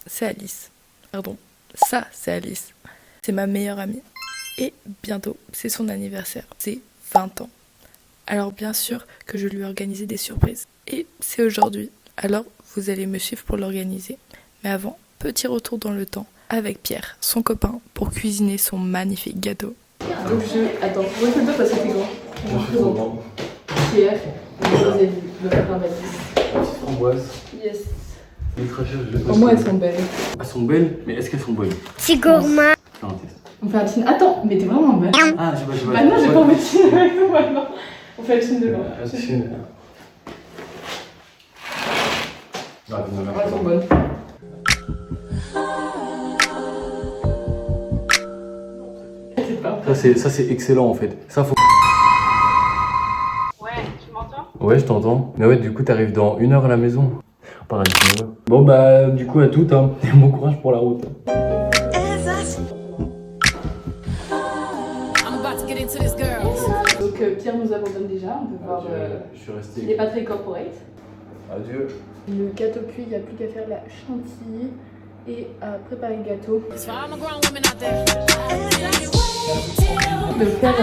c'est Alice. Pardon, ça, c'est Alice. C'est ma meilleure amie. Et bientôt, c'est son anniversaire. C'est 20 ans. Alors bien sûr que je lui ai organisé des surprises. Et c'est aujourd'hui. Alors vous allez me suivre pour l'organiser. Mais avant, petit retour dans le temps avec Pierre, son copain, pour cuisiner son magnifique gâteau. Donc Attends, moi je le parce que c'est grand. Je présente Pierre, Rosélie, le papa Baptiste. Petite framboise. Yes. Pour moi elles sont belles. Elles sont belles, mais est-ce qu'elles sont bonnes? C'est gourmand. Faire un test. On fait un film. Attends, mais t'es vraiment belle. Ah, je vois. Bah non, j'ai pas envie de film avec toi maintenant. On fait le film de loin. Elles sont bonnes. Ça c'est excellent en fait. Ça faut. Ouais, tu m'entends? Ouais, je t'entends. Mais ouais, du coup, t'arrives dans 1 heure à la maison. On part à 19h. Bon bah, du coup, à toutes, hein. Et bon courage pour la route. Donc Pierre nous abandonne déjà, on peut voir Je suis resté. qu'il n'est pas très corporate. Adieu. Le gâteau cuit, il n'y a plus qu'à faire la chantilly et à préparer le gâteau. De faire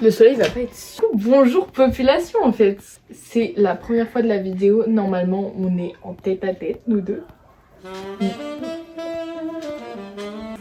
le soleil va pas être si... Bonjour population en fait. C'est la première fois de la vidéo. Normalement on est en tête à tête nous deux.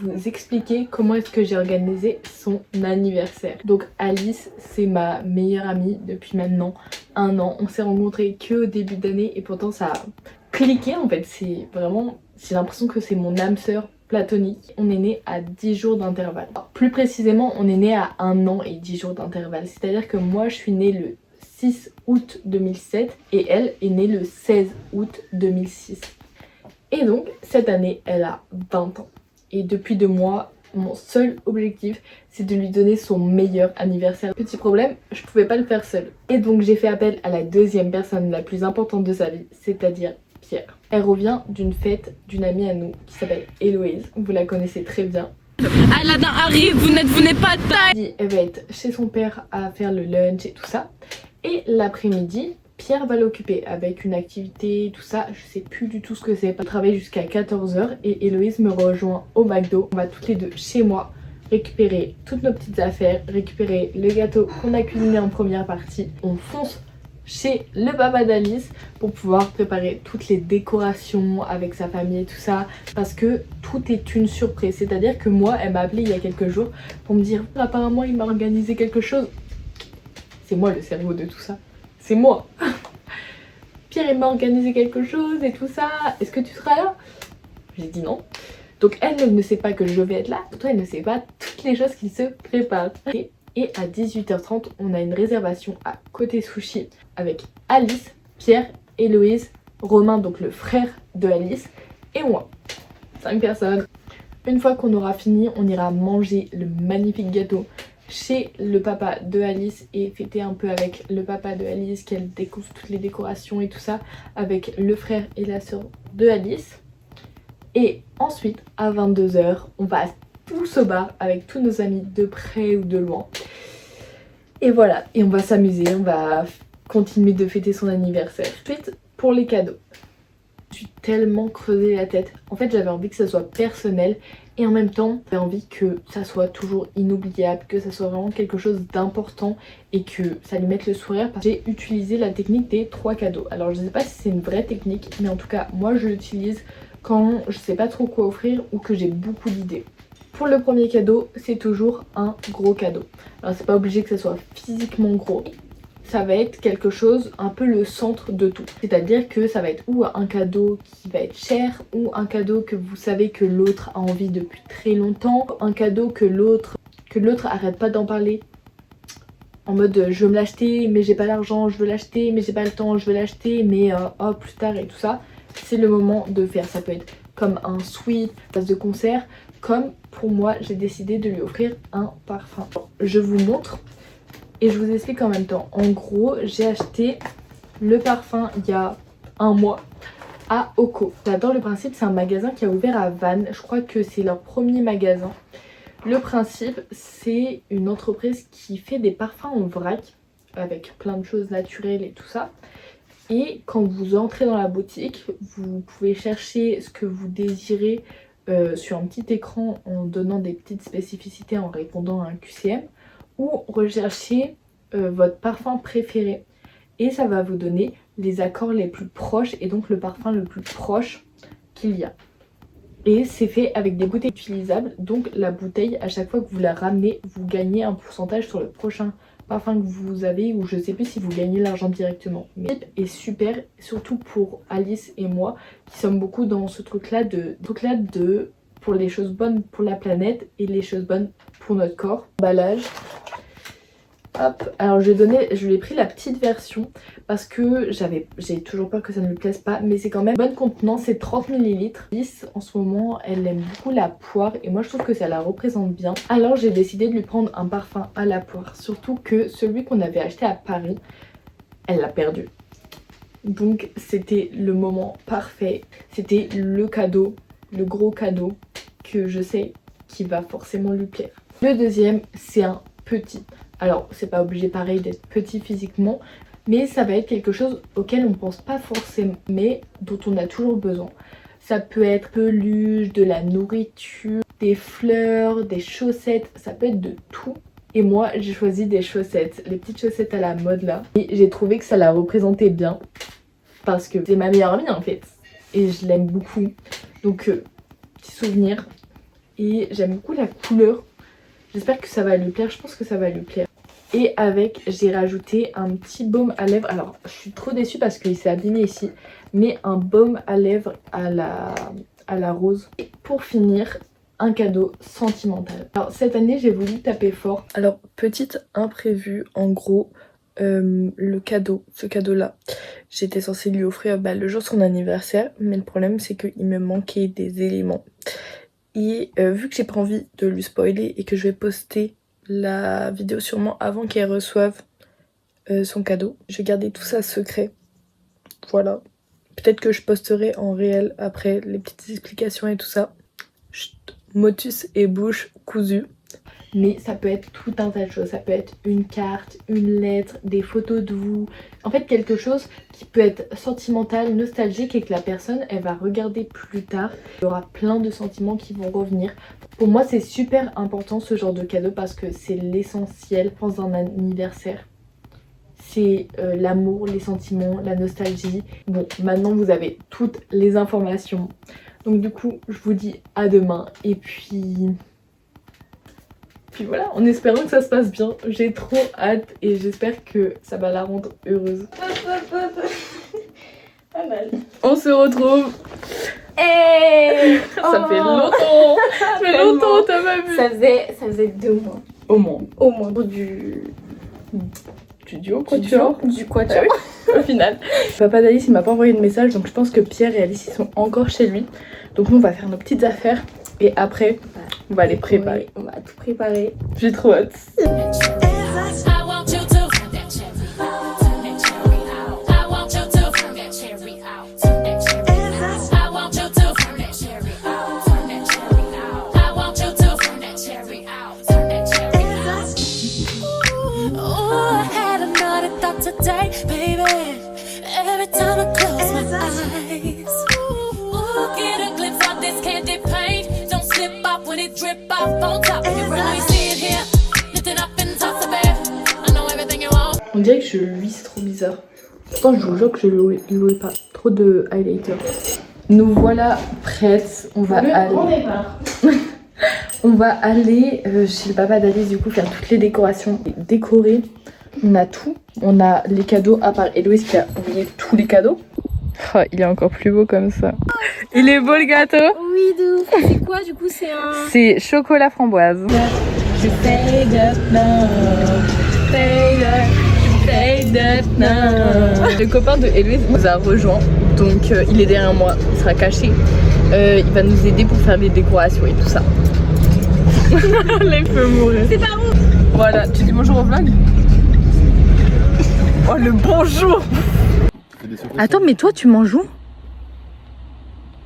Vous expliquer comment est-ce que j'ai organisé son anniversaire. Donc Alice, c'est ma meilleure amie depuis maintenant 1 an. On s'est rencontrés que au début d'année et pourtant ça a cliqué en fait. C'est vraiment, j'ai l'impression que c'est mon âme sœur platonique. On est né à 10 jours d'intervalle. Plus précisément, on est né à 1 an et 10 jours d'intervalle. C'est-à-dire que moi, je suis née le 6 août 2007 et elle est née le 16 août 2006. Et donc, cette année, elle a 20 ans. Et depuis 2 mois, mon seul objectif, c'est de lui donner son meilleur anniversaire. Petit problème, je pouvais pas le faire seule. Et donc, j'ai fait appel à la deuxième personne la plus importante de sa vie, c'est-à-dire Pierre. Elle revient d'une fête d'une amie à nous qui s'appelle Héloïse. Vous la connaissez très bien. Aladdin arrive, vous n'êtes pas de taille. Elle va être chez son père à faire le lunch et tout ça. Et l'après-midi, Pierre va l'occuper avec une activité, tout ça. Je sais plus du tout ce que c'est. Elle travaille jusqu'à 14h et Héloïse me rejoint au McDo. On va toutes les deux chez moi récupérer toutes nos petites affaires, récupérer le gâteau qu'on a cuisiné en première partie. On fonce chez le papa d'Alice pour pouvoir préparer toutes les décorations avec sa famille et tout ça, parce que tout est une surprise. C'est à dire que moi, elle m'a appelé il y a quelques jours pour me dire apparemment il m'a organisé quelque chose. C'est moi le cerveau de tout ça, c'est moi. Pierre il m'a organisé quelque chose et tout ça, est-ce que tu seras là? J'ai dit non. Donc elle ne sait pas que je vais être là, toi elle ne sait pas toutes les choses qui se préparent. Et à 18h30, on a une réservation à Côté Sushi avec Alice, Pierre, Héloïse, Romain, donc le frère de Alice, et moi. 5 personnes. Une fois qu'on aura fini, on ira manger le magnifique gâteau chez le papa de Alice et fêter un peu avec le papa de Alice, qu'elle découvre toutes les décorations et tout ça, avec le frère et la soeur de Alice. Et ensuite, à 22h, on va tous au bar avec tous nos amis de près ou de loin. Et voilà, et on va s'amuser, on va continuer de fêter son anniversaire. Ensuite, pour les cadeaux, je suis tellement creusé la tête. En fait, j'avais envie que ça soit personnel et en même temps, j'avais envie que ça soit toujours inoubliable, que ça soit vraiment quelque chose d'important et que ça lui mette le sourire. J'ai utilisé la technique des 3 cadeaux. Alors, je sais pas si c'est une vraie technique, mais en tout cas, moi, je l'utilise quand je sais pas trop quoi offrir ou que j'ai beaucoup d'idées. Pour le premier cadeau, c'est toujours un gros cadeau. Alors c'est pas obligé que ça soit physiquement gros. Ça va être quelque chose, un peu le centre de tout. C'est-à-dire que ça va être ou un cadeau qui va être cher, ou un cadeau que vous savez que l'autre a envie depuis très longtemps, un cadeau que l'autre arrête pas d'en parler. En mode je veux me l'acheter mais j'ai pas l'argent, je veux l'acheter mais j'ai pas le temps, je veux l'acheter mais oh plus tard et tout ça. C'est le moment de faire. Ça peut être comme un sweat, place de concert, comme pour moi j'ai décidé de lui offrir un parfum. Je vous montre et je vous explique en même temps. En gros, j'ai acheté le parfum il y a 1 mois à Oko. J'adore le principe, c'est un magasin qui a ouvert à Vannes. Je crois que c'est leur premier magasin. Le principe, c'est une entreprise qui fait des parfums en vrac avec plein de choses naturelles et tout ça. Et quand vous entrez dans la boutique, vous pouvez chercher ce que vous désirez sur un petit écran en donnant des petites spécificités en répondant à un QCM, ou rechercher votre parfum préféré et ça va vous donner les accords les plus proches et donc le parfum le plus proche qu'il y a. Et c'est fait avec des bouteilles utilisables, donc la bouteille, à chaque fois que vous la ramenez, vous gagnez un pourcentage sur le prochain parfum que vous avez, ou je sais plus si vous gagnez l'argent directement. Mais est super, surtout pour Alice et moi qui sommes beaucoup dans ce truc là de pour les choses bonnes pour la planète et les choses bonnes pour notre corps. Emballage. Hop, alors je lui ai pris la petite version parce que j'ai toujours peur que ça ne lui plaise pas, mais c'est quand même bonne contenance, c'est 30 ml. Alice en ce moment elle aime beaucoup la poire et moi je trouve que ça la représente bien. Alors j'ai décidé de lui prendre un parfum à la poire, surtout que celui qu'on avait acheté à Paris, elle l'a perdu. Donc c'était le moment parfait, c'était le cadeau, le gros cadeau que je sais qui va forcément lui plaire. Le deuxième c'est un petit. Alors c'est pas obligé pareil d'être petit physiquement, mais ça va être quelque chose auquel on pense pas forcément, mais dont on a toujours besoin. Ça peut être peluche, de la nourriture, des fleurs, des chaussettes, ça peut être de tout. Et moi j'ai choisi des chaussettes, les petites chaussettes à la mode là. Et j'ai trouvé que ça la représentait bien, parce que c'est ma meilleure amie en fait. Et je l'aime beaucoup, donc petit souvenir. Et j'aime beaucoup la couleur. J'espère que ça va lui plaire, je pense que ça va lui plaire. Et avec, j'ai rajouté un petit baume à lèvres. Alors, je suis trop déçue parce qu'il s'est abîmé ici. Mais un baume à lèvres à la rose. Et pour finir, un cadeau sentimental. Alors, cette année, j'ai voulu taper fort. Alors, petite imprévue, en gros, le cadeau, ce cadeau-là, j'étais censée lui offrir le jour de son anniversaire. Mais le problème, c'est qu'il me manquait des éléments. Et vu que j'ai pas envie de lui spoiler et que je vais poster la vidéo sûrement avant qu'elle reçoive son cadeau, je vais garder tout ça secret. Voilà. Peut-être que je posterai en réel après les petites explications et tout ça. Chut, motus et bouche cousue. Mais ça peut être tout un tas de choses. Ça peut être une carte, une lettre, des photos de vous. En fait, quelque chose qui peut être sentimental, nostalgique et que la personne, elle va regarder plus tard. Il y aura plein de sentiments qui vont revenir. Pour moi, c'est super important ce genre de cadeau parce que c'est l'essentiel dans un anniversaire. C'est l'amour, les sentiments, la nostalgie. Bon, maintenant vous avez toutes les informations. Donc du coup, je vous dis à demain. Et puis voilà, en espérant que ça se passe bien. J'ai trop hâte et j'espère que ça va la rendre heureuse. Pas mal. On se retrouve. Hey Ça fait longtemps. Ça fait longtemps, t'as pas vu. Ça faisait 2 mois. Au moins. Au moins. Du duo, Du quatuor. Au final. Papa d'Alice il m'a pas envoyé de message, donc je pense que Pierre et Alice ils sont encore chez lui. Donc nous on va faire nos petites affaires et après on va les préparer. Oui, on va tout préparer. J'ai trop hâte. Today, baby, every time I close my eyes, get a glimpse of this candy paint. Don't slip off when it drip off on top. You really see it here, lift it up and toss it back. I know everything you want. On dirait que je luis, c'est trop bizarre. Pourtant je vous jure que je louais pas trop de highlighter. Nous voilà prêtes, on va aller. On va aller chez le papa d'Alice du coup faire toutes les décorations, décorer. On a tout, on a les cadeaux à part Héloïse qui a oublié tous les cadeaux. Oh, il est encore plus beau comme ça. Il est beau le gâteau. Oui, de ouf. C'est quoi du coup? C'est un... C'est chocolat framboise. Je fade up now, fade up now. Le copain de Héloïse nous a rejoint, donc il est derrière moi, il sera caché. Il va nous aider pour faire les décorations et tout ça. Là il peut mourir. C'est pas bon. Voilà, tu dis bonjour au vlog. Oh le bonjour. Attends, mais toi tu manges où?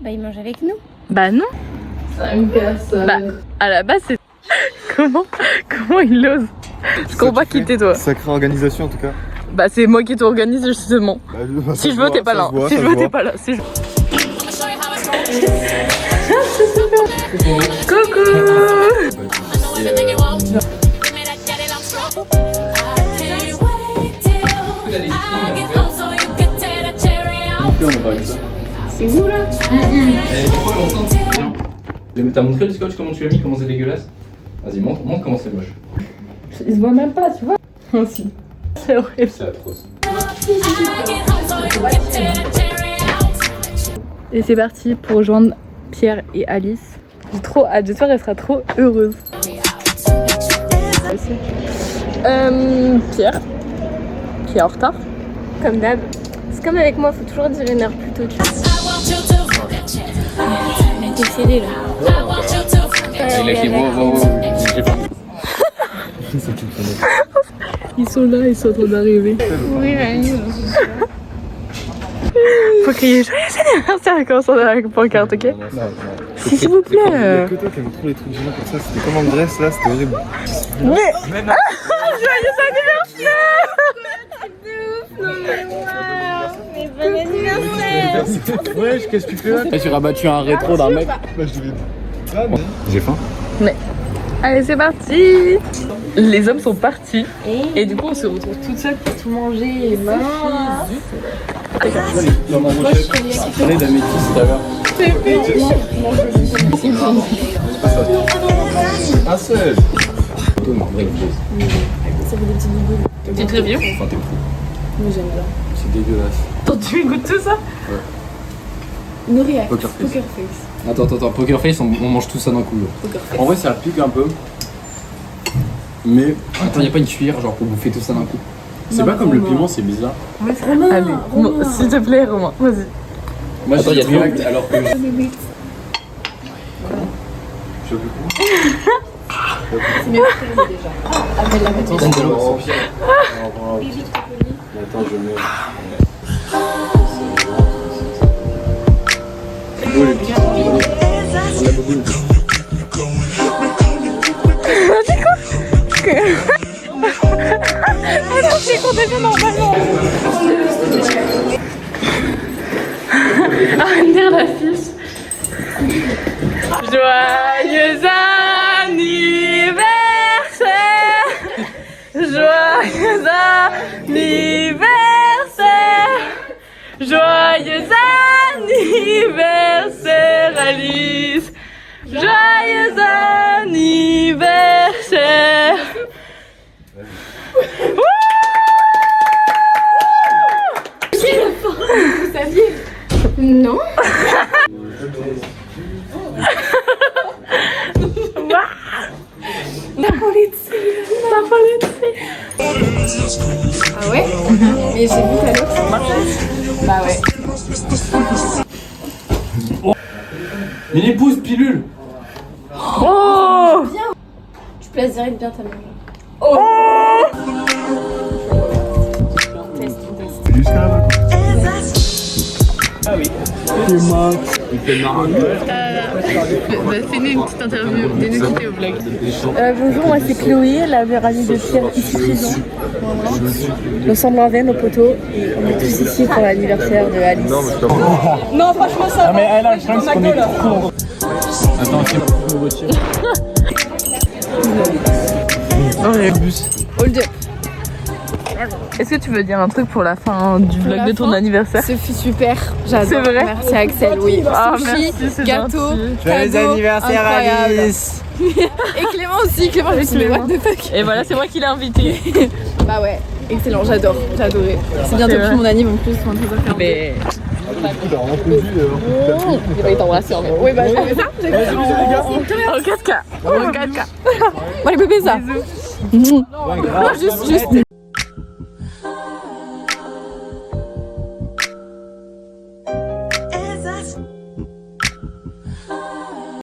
Bah il mange avec nous. Bah non. 5 personnes. Bah à la base Comment il ose? Je comprends pas quitter toi. Sacrée organisation en tout cas. Bah c'est moi qui t'organise justement. Bah, Si je veux t'es pas là. Si je veux t'es pas là. Si je... Coucou. C'est où là? T'as montré le scotch, comment tu l'as mis, comment c'est dégueulasse? Vas-y, montre comment c'est moche. Il se voit même pas, tu vois. Ainsi. C'est horrible. C'est atroce. Et c'est parti pour rejoindre Pierre et Alice. J'ai trop hâte, j'espère qu'elle sera trop heureuse. Pierre, qui est en retard. Comme d'hab. C'est comme avec moi, faut toujours dire une heure plus tôt. Tu vois. T'es scellé là. Il a fait wow. Ils sont là, ils sont en train d'arriver. Oui, Faut crier joyeux anniversaire quand on est avec la pancarte, ok? Si, s'il vous Il y a plaît. que toi qui aime trop les trucs géants comme ça, c'était comme en Grèce là, c'était horrible. Mais... Joyeux anniversaire! Bon anniversaire. Wesh, qu'est-ce que tu fais là? Tu as rabattu un rétro d'un mec. Bah, je devais. Ah, mais... J'ai faim. Allez, c'est parti! Les hommes sont partis et du coup on se retrouve toute seule pour tout manger et Dans ma brochette, je connais d'améthyste tout à l'heure. Un seul. Tu te vieux? Enfin, t'es fou. Moi j'aime bien. C'est dégueulasse. Attends, tu goûtes tout ça? Nourrir. Poker face. Poker face. Attends, Poker Face, on mange tout ça d'un coup. En vrai, ça pique un peu. Mais. Attends, y'a pas une cuillère genre pour bouffer tout ça d'un coup. C'est pas comme le piment, c'est bizarre. Allez, s'il te plaît, Romain, vas-y. Moi, j'ai direct alors que. Attends, c'est de l'eau. Attends, je mets. C'est beau les petits. On a beaucoup de Arrête de dire l'affiche. Joyeux anniversaire. Joyeux anniversaire. Joyeux anniversaire Alice. Joyeux anniversaire. Vous saviez? Non. Napolitzi. Ah ouais? Mais j'ai vu tout à l'heure que ça marchait. Bah ouais. Mini pouce pilule. Oh! Tu places direct bien ta main. Test. Jusqu'à là-bas quoi. Ah oui. Fais-nous une petite interview, dis-nous qui t'es au vlog. Bonjour, moi c'est Chloé, la meilleure amie de Pierre ici présent. Nous sommes en veine au poteau et on est tous ici pour l'anniversaire de Alice. Non, mais je comprends. Non, franchement, ça va. Mais elle a je pense qu'on est trop. Attends, c'est une voiture. Hold up. Est-ce que tu veux dire un truc pour la fin du vlog de ton anniversaire? Ce fut super, j'adore. C'est vrai? Merci Axel, oui. Ah, Sushi, merci, c'est gâteau, gentil. cadeau, incroyable. Et Clément aussi, Clément, je me suis dit, what the fuck. Et voilà, c'est moi qui l'ai invité. Bah ouais, excellent, j'adore, j'ai adoré. C'est bientôt vrai. plus mon anniv en plus, enfin, très bien. Mais. Il a vraiment conduit Il va t'embrasser en même temps. Oui, bah j'ai fait ça. En 4K. En 4K. Bon, les bébés, ça. Non, juste.